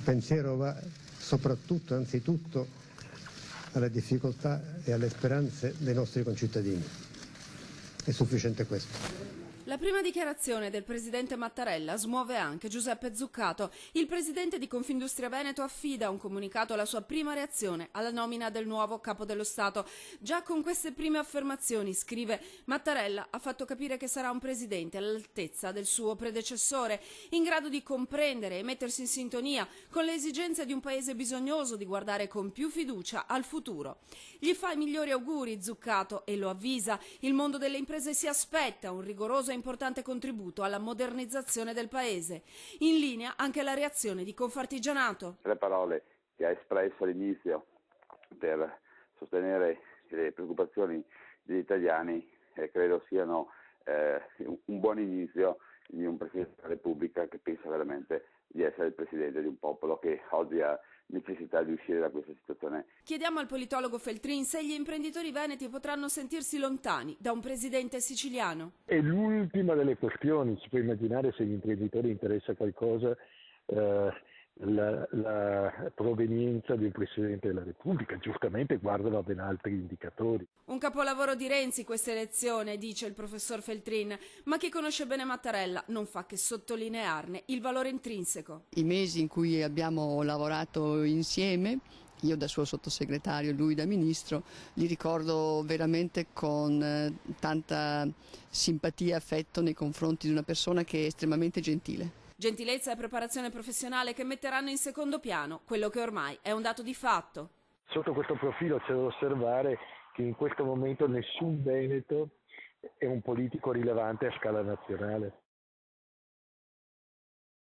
pensiero va soprattutto, anzitutto, alle difficoltà e alle speranze dei nostri concittadini. È sufficiente questo. La prima dichiarazione del presidente Mattarella smuove anche Giuseppe Zuccato. Il presidente di Confindustria Veneto affida un comunicato alla sua prima reazione alla nomina del nuovo capo dello Stato. Già con queste prime affermazioni, scrive, Mattarella ha fatto capire che sarà un presidente all'altezza del suo predecessore, in grado di comprendere e mettersi in sintonia con le esigenze di un paese bisognoso di guardare con più fiducia al futuro. Gli fa i migliori auguri Zuccato e lo avvisa, il mondo delle imprese si aspetta un rigoroso e importante contributo alla modernizzazione del paese. In linea anche la reazione di Confartigianato. Le parole che ha espresso all'inizio per sostenere le preoccupazioni degli italiani credo siano un buon inizio di un Presidente della Repubblica che pensa veramente di essere il Presidente di un popolo che oggi ha necessità di uscire da questa situazione. Chiediamo al politologo Feltrin se gli imprenditori veneti potranno sentirsi lontani da un presidente siciliano. È l'ultima delle questioni, si può immaginare se agli imprenditori interessa qualcosa la provenienza del Presidente della Repubblica, giustamente guardano a ben altri indicatori. Un capolavoro di Renzi questa elezione, dice il professor Feltrin, ma chi conosce bene Mattarella non fa che sottolinearne il valore intrinseco. I mesi in cui abbiamo lavorato insieme, io da suo sottosegretario e lui da ministro, li ricordo veramente con tanta simpatia e affetto nei confronti di una persona che è estremamente gentile. Gentilezza e preparazione professionale che metteranno in secondo piano quello che ormai è un dato di fatto. Sotto questo profilo c'è da osservare che in questo momento nessun veneto è un politico rilevante a scala nazionale.